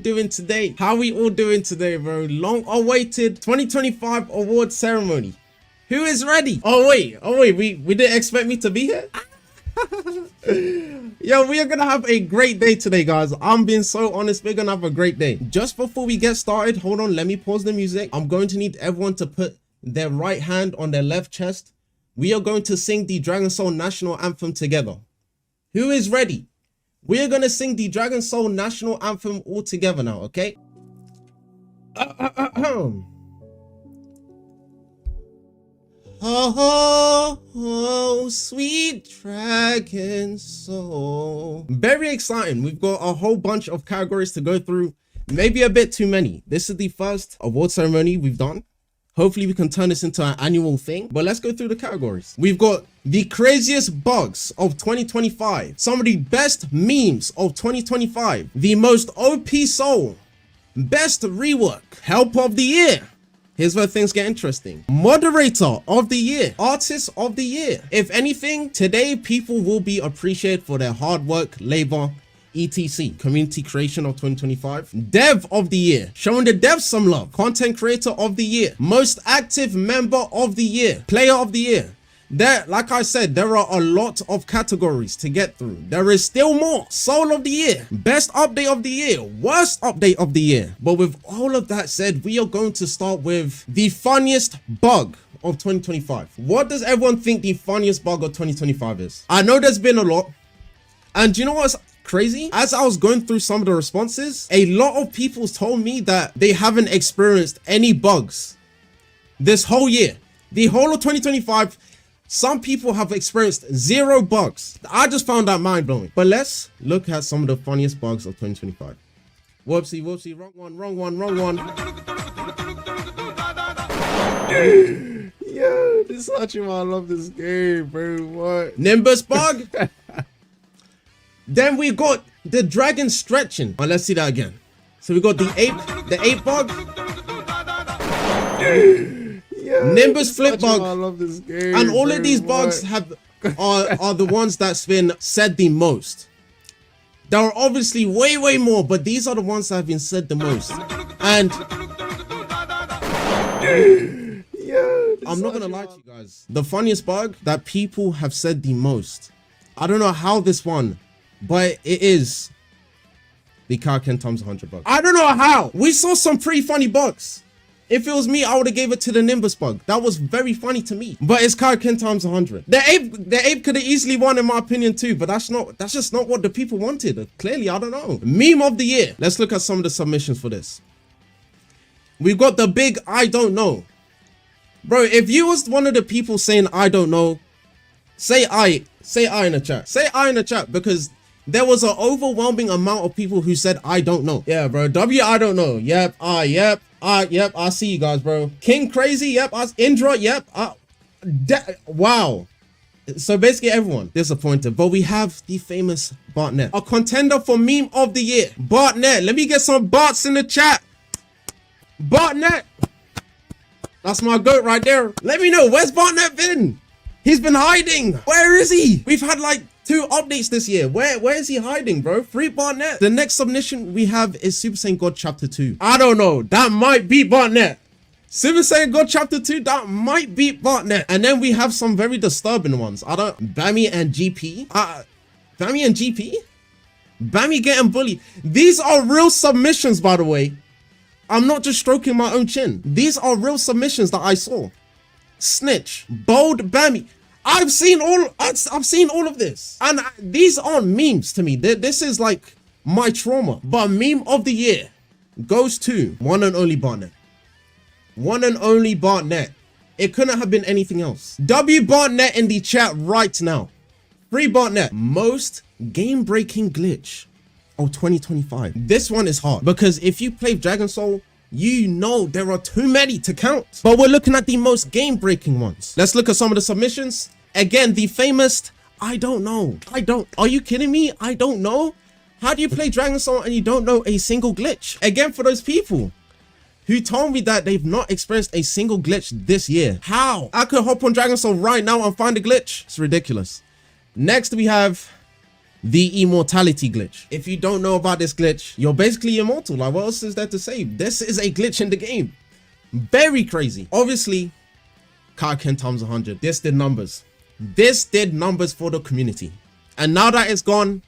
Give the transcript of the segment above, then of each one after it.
Doing today? How we all doing today, bro? Long awaited 2025 award ceremony. Who is ready? Oh wait, we didn't expect me to be here? Yo, we are gonna have a great day today, guys. I'm being so honest, we're gonna have a great day. Just before we get started, hold on, let me pause the music. I'm going to need everyone to put their right hand on their left chest. We are going to sing the Dragon Soul National Anthem together. Who is ready? We are gonna sing the Dragon Soul National Anthem all together now, okay? Oh, sweet dragon soul. Very exciting. We've got a whole bunch of categories to go through. Maybe a bit too many. This is the first award ceremony we've done. Hopefully we can turn this into an annual thing, but let's go through the categories. We've got the craziest bugs of 2025, some of the best memes of 2025, the most OP soul, best rework, help of the year. Here's where things get interesting. Moderator of the year, artist of the year. If anything, today people will be appreciated for their hard work, labor, etc. Community creation of 2025. Dev of the year, showing the devs some love. Content creator of the year. Most active member of the year. Player of the year. There, like I said, there are a lot of categories to get through. There is still more. Soul of the year. Best update of the year. Worst update of the year. But with all of that said, we are going to start with the funniest bug of 2025. What does everyone think the funniest bug of 2025 is? I know there's been a lot. And you know what's crazy? As I was going through some of the responses, a lot of people told me that they haven't experienced any bugs this whole year. The whole of 2025, some people have experienced 0 bugs. I just found that mind-blowing. But let's look at some of the funniest bugs of 2025. Whoopsie, wrong one. Yo, this is such a I love this game, bro. What? Nimbus bug? Then we got the dragon stretching. Oh, let's see that again. So we got the ape bug. Yeah, Nimbus flip bug. I love this game, and all of these bugs are the ones that's been said the most. There are obviously way more, but these are the ones that have been said the most. And I'm not gonna lie to you guys. The funniest bug that people have said the most. I don't know how this one, but it is the Kaken times 100 bug. I don't know how. We saw some pretty funny bugs. If it was me, I would have gave it to the Nimbus bug. That was very funny to me. But it's Kaken times 100. The ape could have easily won in my opinion too, but that's just not what the people wanted. Clearly, I don't know. Meme of the year. Let's look at some of the submissions for this. We've got the big I don't know. Bro, if you was one of the people saying I don't know, say I in the chat. Say I in the chat, because there was an overwhelming amount of people who said I don't know. Yeah, bro. I don't know. Yep. Yep. I see you guys, bro. King Crazy. Yep. Indra. Yep. Wow. So basically everyone disappointed, but we have the famous Bartnet, a contender for meme of the year. Bartnet. Let me get some bots in the chat. Bartnet. That's my goat right there. Let me know, where's Bartnet been? He's been hiding. Where is he? We've had like 2 updates this year. Where is he hiding, bro? Free Bartnet. The next submission we have is Super Saiyan God Chapter 2. I don't know. That might be Bartnet. Super Saiyan God Chapter 2, that might be Bartnet. And then we have some very disturbing ones. Bammy and GP. Bammy and GP? Bammy getting bullied. These are real submissions, by the way. I'm not just stroking my own chin. These are real submissions that I saw. Snitch. Bold Bammy. I've seen all of this, and these aren't memes to me. This is like my trauma. But meme of the year goes to one and only Bartnet. One and only Bartnet. It couldn't have been anything else. W Bartnet in the chat right now. Free Bartnet. Most game-breaking glitch of 2025. This one is hard because if you play Dragon Soul, you know there are too many to count. But we're looking at the most game-breaking ones. Let's look at some of the submissions. Again, the famous I don't know. Are you kidding me? I don't know. How do you play Dragon Soul and you don't know a single glitch? Again, for those people who told me that they've not experienced a single glitch this year. How? I could hop on Dragon Soul right now and find a glitch. It's ridiculous. Next, we have the immortality glitch. If you don't know about this glitch, you're basically immortal. Like, what else is there to say? This is a glitch in the game. Very crazy. Obviously, Kaioken times 100. This did numbers. This did numbers for the community. And now that it's gone,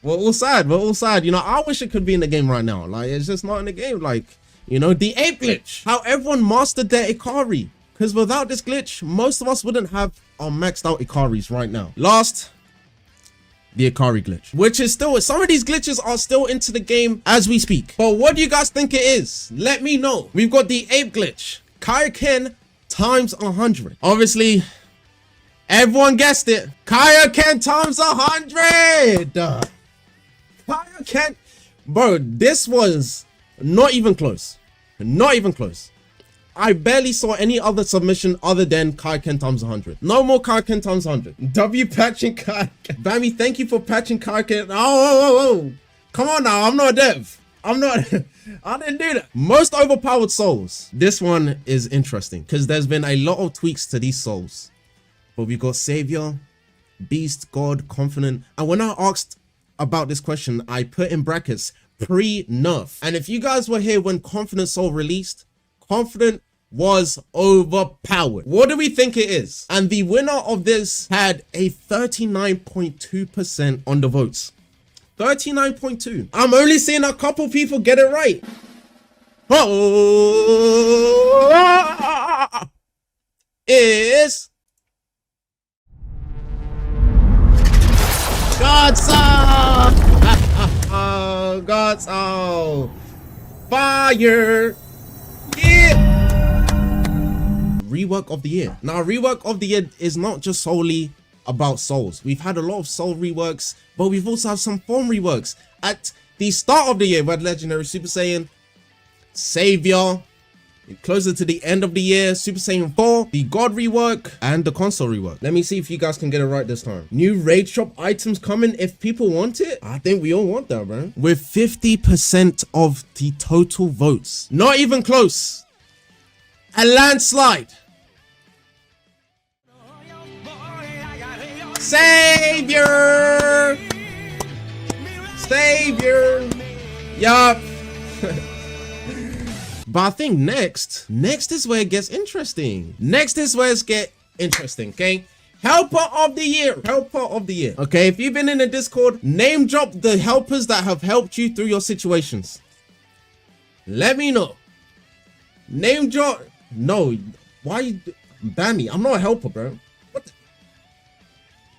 we're all sad. We're all sad. You know, I wish it could be in the game right now. Like, it's just not in the game. Like, you know, the ape glitch. How everyone mastered their Ikari. Because without this glitch, most of us wouldn't have our maxed out Ikaris right now. Last, the Ikari glitch, which is still, some of these glitches are still into the game as we speak. But what do you guys think it is? Let me know. We've got the ape glitch, Kaioken times 100. Obviously, everyone guessed it. Kaioken times 100. Kaioken, bro, this was not even close. Not even close. I barely saw any other submission other than Kaioken times 100. No more Kaioken times 100. W patching Kaioken. Bammy, thank you for patching Kaioken. Oh. Come on now, I'm not a dev. I'm not, I didn't do that. Most overpowered souls. This one is interesting because there's been a lot of tweaks to these souls. But we got Savior, Beast, God, Confident. And when I asked about this question, I put in brackets pre-nerf. And if you guys were here when Confident Soul released, Confident was overpowered. What do we think it is? And the winner of this had a 39.2% on the votes. 39.2. I'm only seeing a couple people get it right. Oh, is God's Soul. God's Soul. Fire. Yeah. Rework of the year. Now, rework of the year is not just solely about souls. We've had a lot of soul reworks, but we've also had some form reworks. At the start of the year, we had Legendary Super Saiyan, Savior. Closer to the end of the year, Super Saiyan 4, the God rework, and the console rework. Let me see if you guys can get it right this time. New raid shop items coming if people want it. I think we all want that, bro. With 50% of the total votes. Not even close. A landslide. Savior. Savior. Yup. But I think next is where it gets interesting. Next is where it gets interesting, okay? Helper of the year. Helper of the year. Okay, if you've been in the Discord, name drop the helpers that have helped you through your situations. Let me know. Name drop. No, why you Bammy? I'm not a helper, bro. What the?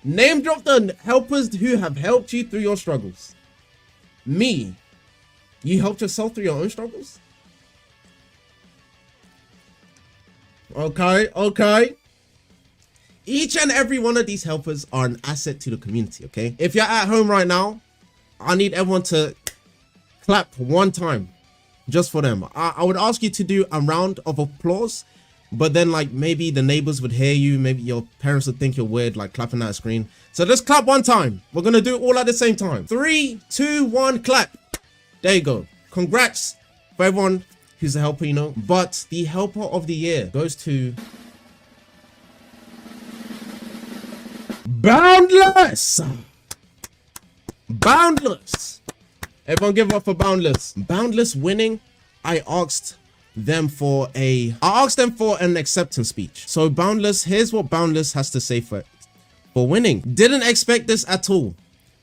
Name drop the helpers who have helped you through your struggles. Me. You helped yourself through your own struggles? Okay. Each and every one of these helpers are an asset to the community, okay? If you're at home right now, I need everyone to clap one time just for them. I would ask you to do a round of applause, but then like maybe the neighbors would hear you, maybe your parents would think you're weird, like clapping at a screen. So just clap one time. We're gonna do it all at the same time. 3, 2, 1, clap. There you go. Congrats for everyone who's a helper, you know. But the helper of the year goes to Boundless. Boundless. Everyone give up for Boundless. Boundless winning. I asked them for an acceptance speech. So Boundless, here's what Boundless has to say for winning. Didn't expect this at all,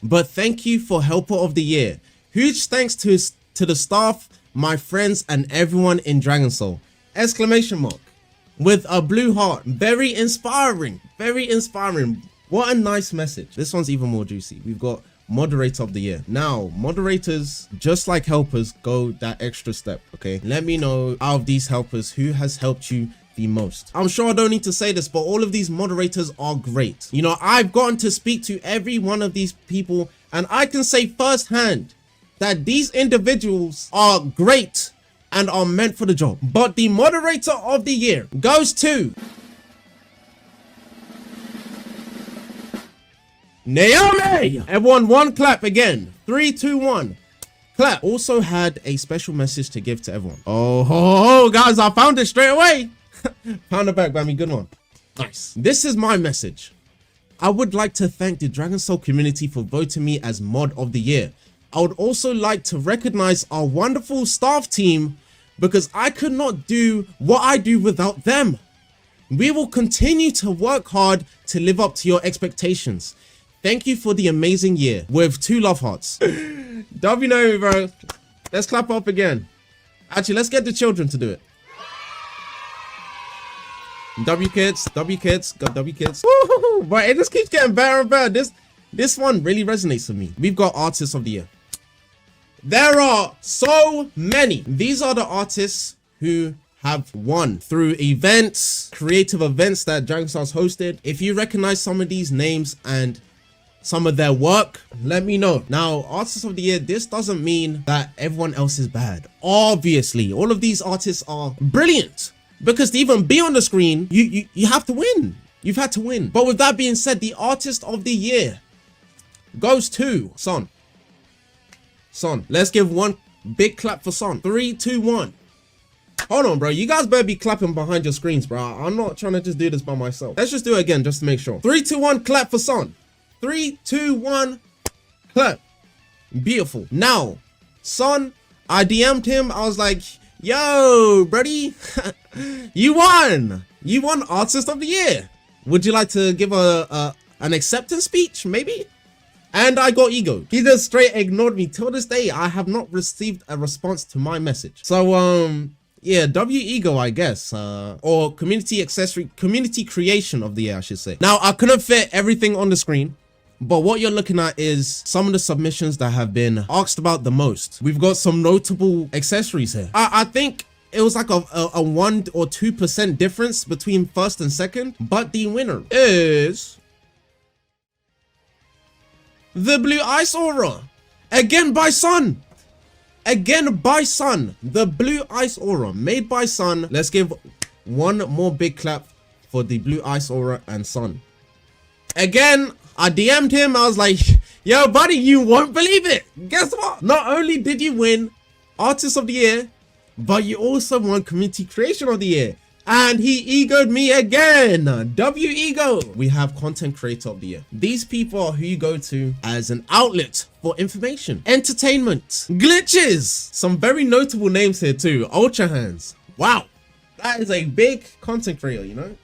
but thank you for helper of the year. Huge thanks to the staff, my friends, and everyone in Dragon Soul. Exclamation mark. With a blue heart. Very inspiring. Very inspiring. What a nice message. This one's even more juicy. We've got Moderator of the year. Now, moderators, just like helpers, go that extra step, okay? Let me know out of these helpers who has helped you the most. I'm sure I don't need to say this, but all of these moderators are great. You know, I've gotten to speak to every one of these people, and I can say firsthand that these individuals are great and are meant for the job. But the moderator of the year goes to Naomi. Everyone, one clap again. 3, 2, 1. Clap. Also had a special message to give to everyone. Oh, guys, I found it straight away. Pound it back, Bammy. Good one. Nice. This is my message I would like to thank the Dragon Soul community for voting me as Mod of the Year. I would also like to recognize our wonderful staff team because I could not do what I do without them. We will continue to work hard to live up to your expectations. Thank you for the amazing year, with 2 love hearts. W know me, bro. Let's clap up again. Actually, let's get the children to do it. W kids, got W kids. But it just keeps getting better and better. This one really resonates with me. We've got Artists of the Year. There are so many. These are the artists who have won through events, creative events that Dragon Stars hosted. If you recognize some of these names and some of their work, let me know. Now, Artists of the Year, this doesn't mean that everyone else is bad. Obviously, all of these artists are brilliant because to even be on the screen, you have to win. You've had to win. But with that being said, the Artist of the Year goes to Son. Son, let's give one big clap for Son. 3, 2, 1. Hold on, bro. You guys better be clapping behind your screens, bro. I'm not trying to just do this by myself. Let's just do it again just to make sure. 3, 2, 1, clap for Son. 3, 2, 1, clap. Beautiful. Now, Son, I DM'd him. I was like, yo, buddy, you won. You won Artist of the Year. Would you like to give an acceptance speech, maybe? And I got egoed. He just straight ignored me. Till this day, I have not received a response to my message. So, yeah, W Ego, I guess, or community creation of the year, I should say. Now, I couldn't fit everything on the screen, but what you're looking at is some of the submissions that have been asked about the most. We've got some notable accessories here. I think it was like a 1 or 2% difference between first and second, but the winner is the Blue Ice Aura, again by Son. Again by Son, the Blue Ice Aura made by Son. Let's give one more big clap for the Blue Ice Aura and Son. Again, I DM'd him. I was like, yo, buddy, you won't believe it. Guess what? Not only did you win Artist of the Year, but you also won Community Creation of the Year. And he egoed me again. W Ego. We have Content Creator of the Year. These people are who you go to as an outlet for information, entertainment, glitches. Some very notable names here too. Ultra Hands. Wow. That is a big content creator, you know.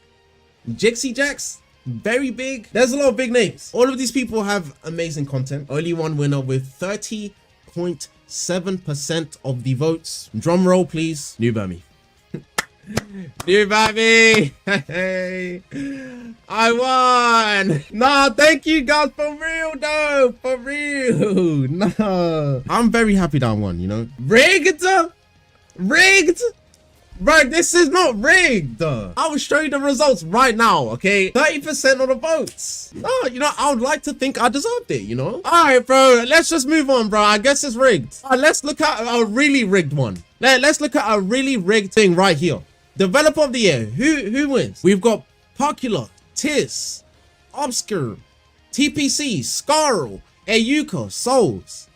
Jixie Jax. Very big. There's a lot of big names. All of these people have amazing content. Only one winner with 30.7% of the votes. Drum roll, please. New Bami. New Bami. Hey, I won. Nah, thank you guys, for real though. For real. Nah. I'm very happy that I won, you know. Rigged? Rigged? Bro, this is not rigged. I will show you the results right now, okay? 30% of the votes. No, you know, I would like to think I deserved it, you know? All right, bro, let's just move on, bro. I guess it's rigged. All right, let's look at a really rigged one. Let's look at a really rigged thing right here. Developer of the Year. Who wins? We've got Popular, Tis, Obscure, TPC, Scarl, Ayuka, Souls.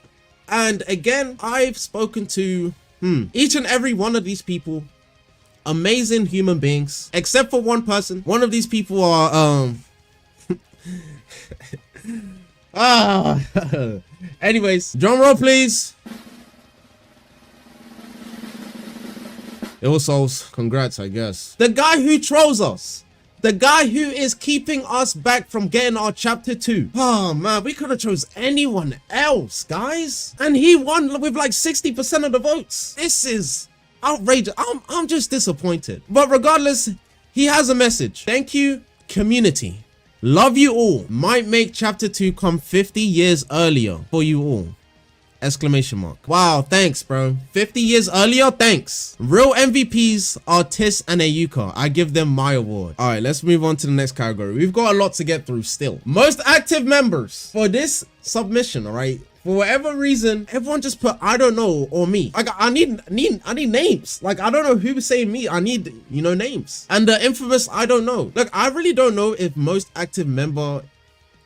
And again, I've spoken to each and every one of these people. Amazing human beings, except for one person. One of these people are anyways, drum roll please. It was Souls. Congrats, I guess. The guy who trolls us. The guy who is keeping us back from getting our chapter 2. Oh man, we could have chose anyone else, guys. And he won with like 60% of the votes. This is outrageous. I'm just disappointed. But regardless, he has a message. Thank you, community. Love you all. Might make chapter 2 come 50 years earlier for you all. Exclamation mark. Wow, thanks, bro. 50 years earlier, thanks. Real MVPs are Tis and Ayuka. I give them my award. All right, let's move on to the next category. We've got a lot to get through still. Most active members for this submission, all right? For whatever reason, everyone just put I don't know or me. Like I need names. Like I don't know who's saying me. I need, you know, names. And the infamous I don't know. Look, I really don't know if most active member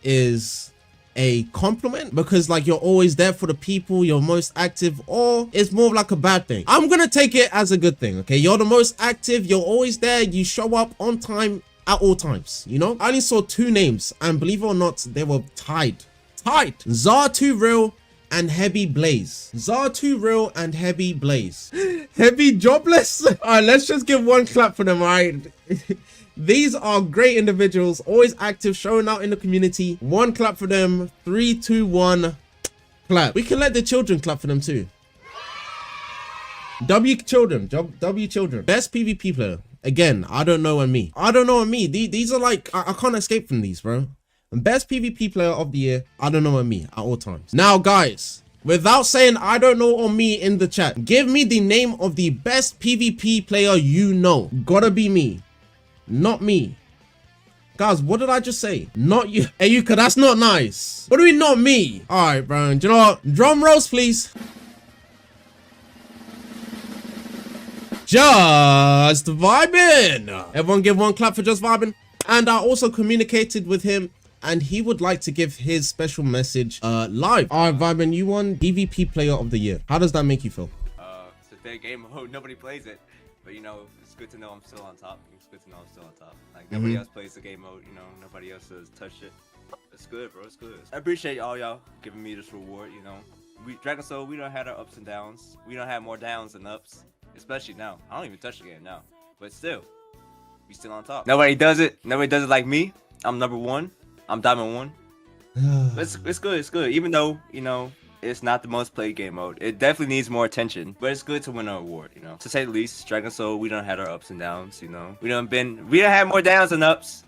is a compliment because like you're always there for the people, you're most active, or it's more like a bad thing. I'm gonna take it as a good thing. Okay, you're the most active, you're always there, you show up on time at all times, you know? I only saw 2 names, and believe it or not, they were tied. Zar2 Real and Heavy Blaze. Zar2 Real and Heavy Blaze. Heavy Jobless. All right, let's just give one clap for them, all right? These are great individuals, always active, showing out in the community. One clap for them. 3, 2, 1, clap. We can let the children clap for them too. W children. Best PvP player. Again, I don't know and me. These are like, I can't escape from these, bro. Best PvP player of the year, I don't know and me at all times. Now, guys, without saying I don't know or me in the chat, give me the name of the best PvP player you know. Gotta be me, not me. Guys, what did I just say? Not you. Hey, you, cause that's not nice. What do we not me? All right, bro. Do you know what? Drum rolls, please. Just vibing. Everyone give one clap for just vibing. And I also communicated with him, and he would like to give his special message live. All right, vibing, you won PvP player of the year. How does that make you feel? It's a dead game mode. Nobody plays it, but you know, it's good to know I'm still on top. It's good to know I'm still on top. Like nobody else plays the game mode. You know, nobody else has touched it. It's good, bro. It's good. I appreciate all y'all giving me this reward. You know, Dragon Soul, we don't have our ups and downs. We don't have more downs than ups, especially now. I don't even touch the game now, but still, we still on top. Nobody does it. Nobody does it like me. I'm number 1. I'm Diamond 1. It's good. It's good. Even though, you know, it's not the most played game mode. It definitely needs more attention, but it's good to win an award, you know. To say the least, Dragon Soul, we don't have our ups and downs, you know. We don't have more downs than ups,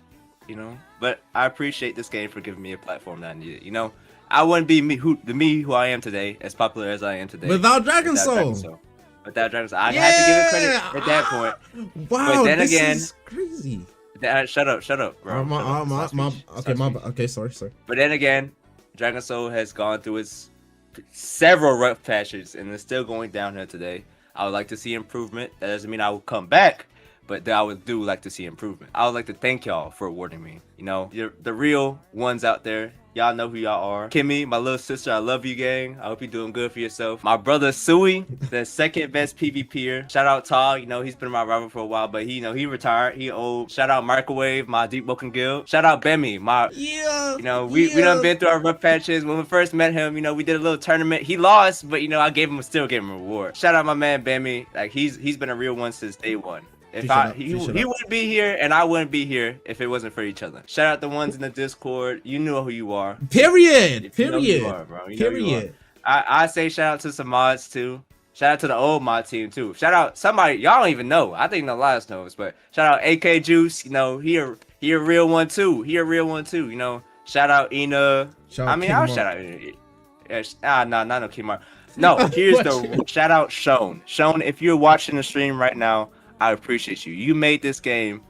you know. But I appreciate this game for giving me a platform that I needed, you know. I wouldn't be who I am today, as popular as I am today, without Dragon Soul. Without Dragon Soul, I had to give it credit at that point. Wow, but then this again, is crazy. Shut up, bro. Okay, sorry. But then again, Dragon Soul has gone through its several rough patches and is still going downhill today. I would like to see improvement. That doesn't mean I will come back, but I would do like to see improvement. I would like to thank y'all for awarding me. You know, you're the real ones out there. Y'all know who y'all are. Kimmy, my little sister, I love you, gang. I hope you're doing good for yourself. My brother Sui, the second best PvPer. Shout out Todd, you know, he's been my rival for a while, but he retired. He old. Shout out Microwave, my Deep Woken Guild. Shout out Bemi, you know, we done been through our rough patches. When we first met him, you know, we did a little tournament. He lost, but you know, I still gave him a reward. Shout out my man Bemi. Like he's been a real one since day one. He wouldn't be here and I wouldn't be here if it wasn't for each other. Shout out the ones in the Discord. You know who you are. Period. I say shout out to some mods too. Shout out to the old mod team too. Shout out somebody y'all don't even know. I think Elias knows, but shout out AK Juice. You know he a real one too. You know. Shout out Ina. I'll shout out. Not no Kimar. No, here's the shout out Sean. Sean, if you're watching the stream right now, I appreciate you. You made this game,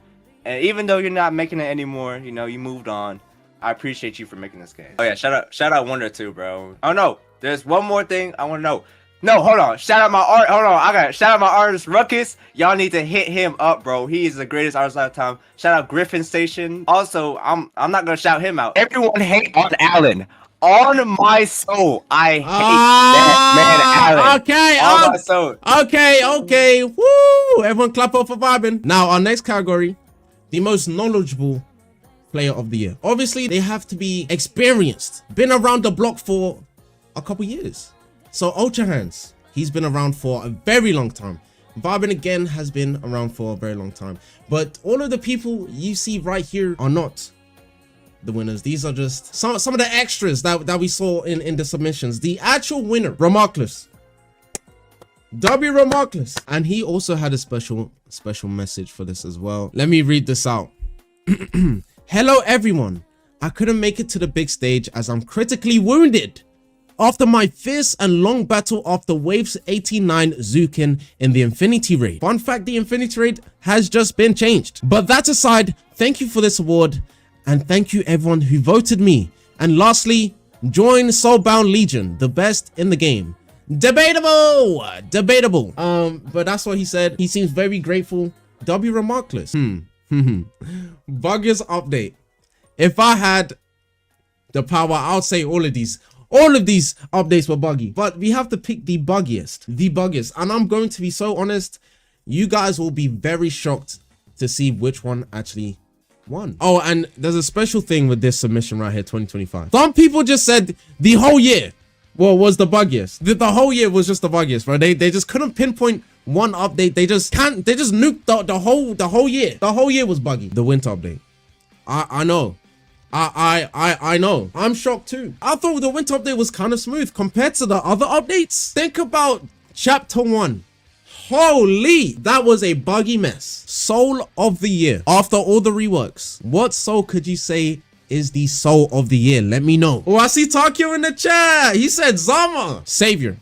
and even though you're not making it anymore, you know, you moved on. I appreciate you for making this game. Oh yeah, shout out Wonder too, bro. Oh no, there's one more thing I want to know. No, hold on. Shout out my artist Ruckus. Y'all need to hit him up, bro. He is the greatest artist of all time. Shout out Griffin Station. Also, I'm not gonna shout him out. Everyone hate on Alan. On my soul, I hate that man, Alan. Okay, on my soul. Okay. Woo! Everyone clap up for vibing. Now, our next category, the most knowledgeable player of the year. Obviously, they have to be experienced, been around the block for a couple years. So, Ultra Hands, he's been around for a very long time. Vibing again has been around for a very long time. But all of the people you see right here are not the winners. These are just some of the extras that we saw in the submissions. The actual winner, Remarkless. W Remarkless. And he also had a special message for this as well. Let me read this out. Hello everyone. I couldn't make it to the big stage as I'm critically wounded after my fierce and long battle after Waves 89 Zukin in the Infinity Raid. Fun fact, the Infinity Raid has just been changed. But that aside, thank you for this award. And thank you everyone who voted me. And lastly, join Soulbound Legion, the best in the game. Debatable. But that's what he said. He seems very grateful. W Remarkless. Buggiest update. If I had the power, I'll say all of these updates were buggy. But we have to pick the buggiest. And I'm going to be so honest, you guys will be very shocked to see which one actually 1. Oh, and there's a special thing with this submission right here, 2025. Some people just said the whole year, well, was the buggiest. The whole year was just the buggiest, bro. They just couldn't pinpoint one update. They just nuked the whole year. The whole year was buggy. The winter update. I know. I know. I'm shocked too. I thought the winter update was kind of smooth compared to the other updates. Think about chapter 1. Holy, that was a buggy mess. Soul of the year. After all the reworks, what soul could you say is the soul of the year? Let me know. Oh, I see Takio in the chat. He said Zama. Savior.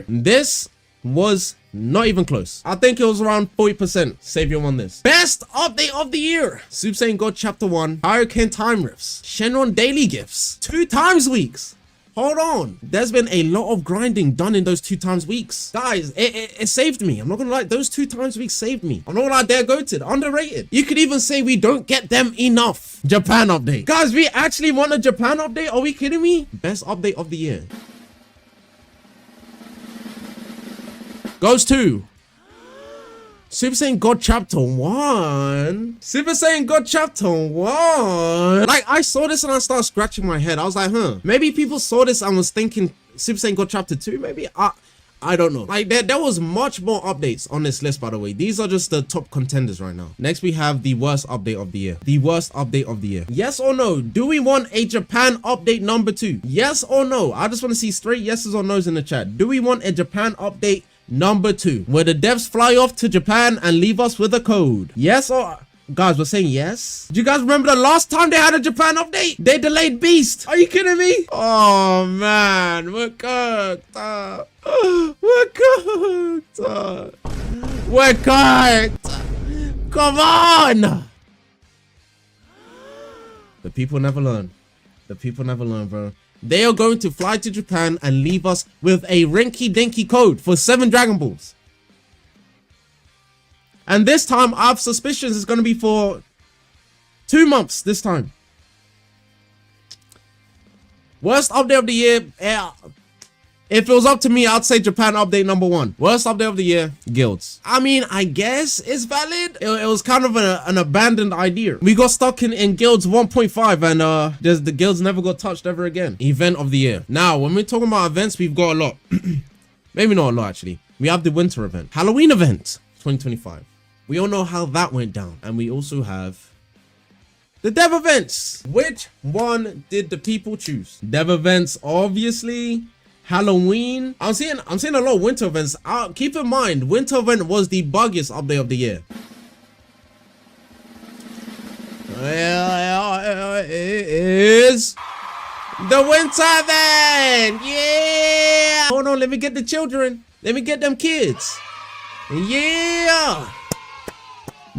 This was not even close. I think it was around 40%. Savior won this. Best update of the year. Super Saiyan God Chapter 1. Hurricane Time Rifts. Shenron Daily Gifts. 2 times weeks. Hold on. There's been a lot of grinding done in those 2 times weeks. Guys, it saved me. I'm not gonna lie. Those 2 times weeks saved me. I'm not gonna lie. They're goated. Underrated. You could even say we don't get them enough. Japan update. Guys, we actually want a Japan update? Are we kidding me? Best update of the year. Goes to Super Saiyan God Chapter 1. Super Saiyan God Chapter 1. Like, I saw this and I started scratching my head. I was like, maybe people saw this and was thinking Super Saiyan God Chapter 2. Maybe I don't know. Like, there was much more updates on this list, by the way. These are just the top contenders right now. Next, we have the worst update of the year. The worst update of the year. Yes or no? Do we want a Japan update number 2? Yes or no? I just want to see straight yeses or nos in the chat. Do we want a Japan update number 2, where the devs fly off to Japan and leave us with a code? Yes or... Guys, we're saying yes. Do you guys remember the last time they had a Japan update? They delayed Beast. Are you kidding me? Oh, man. We're cooked. We're cooked. We're cooked. Come on. The people never learn. The people never learn, bro. They are going to fly to Japan and leave us with a rinky-dinky code for 7 Dragon Balls. And this time, I have suspicions it's going to be for 2 months this time. Worst update of the year. Yeah. If it was up to me, I'd say Japan update number 1. Worst update of the year, guilds. I mean, I guess it's valid. It was kind of an abandoned idea. We got stuck in guilds 1.5 and the guilds never got touched ever again. Event of the year. Now, when we're talking about events, we've got a lot. Maybe not a lot, actually. We have the winter event. Halloween event, 2025. We all know how that went down. And we also have the dev events. Which one did the people choose? Dev events, obviously. Halloween. I'm seeing a lot of winter events. Keep in mind, winter event was the buggiest update of the year. It is the winter event. Yeah. Hold on, let me get the children. Let me get them kids. Yeah.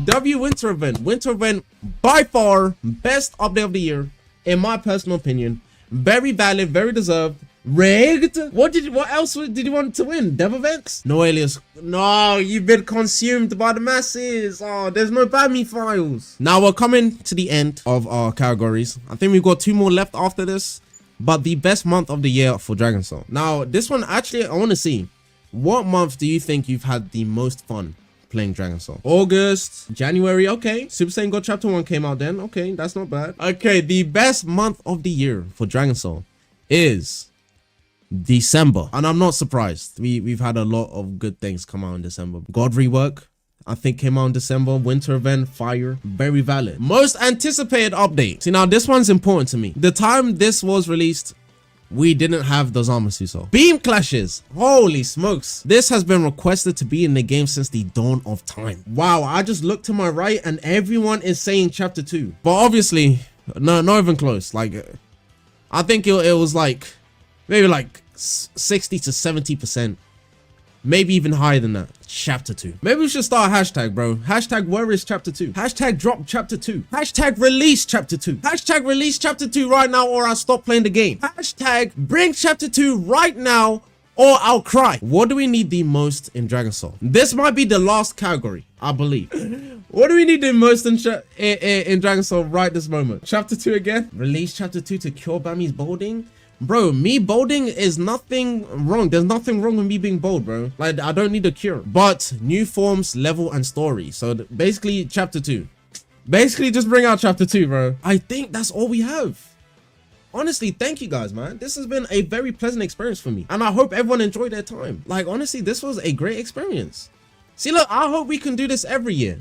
W winter event. Winter event by far best update of the year, in my personal opinion. Very valid, very deserved. Rigged? What else did you want to win? Dev events? No, Alias. No, you've been consumed by the masses. Oh, there's no BAMI files. Now we're coming to the end of our categories. I think we've got 2 more left after this. But the best month of the year for Dragon Soul. Now, this one, actually, I want to see. What month do you think you've had the most fun playing Dragon Soul? August, January, okay. Super Saiyan God Chapter 1 came out then. Okay, that's not bad. Okay, the best month of the year for Dragon Soul is December, and I'm not surprised. We've had a lot of good things come out in December. God Rework, I think, came out in December. Winter event, fire, very valid. Most anticipated update. See, now this one's important to me. The time this was released, we didn't have those Zamasu. Beam clashes, holy smokes. This has been requested to be in the game since the dawn of time. Wow, I just looked to my right and everyone is saying chapter 2, but obviously no, not even close. Like, I think it was like maybe like 60 to 70%, maybe even higher than that. Chapter 2. Maybe we should start a hashtag, bro. Hashtag where is chapter 2? Hashtag drop chapter 2. Hashtag release chapter 2. Hashtag release chapter 2 right now or I'll stop playing the game. Hashtag bring chapter 2 right now or I'll cry. What do we need the most in Dragon Soul? This might be the last category, I believe. What do we need the most in Dragon Soul right this moment? Chapter 2 again? Release chapter 2 to cure Bami's bolding? Bro, me bolding is nothing wrong. There's nothing wrong with me being bold, bro. Like, I don't need a cure. But new forms, level, and story. So basically, chapter 2. Basically, just bring out chapter 2, bro. I think that's all we have. Honestly, thank you guys, man. This has been a very pleasant experience for me. And I hope everyone enjoyed their time. Like, honestly, this was a great experience. See, look, I hope we can do this every year.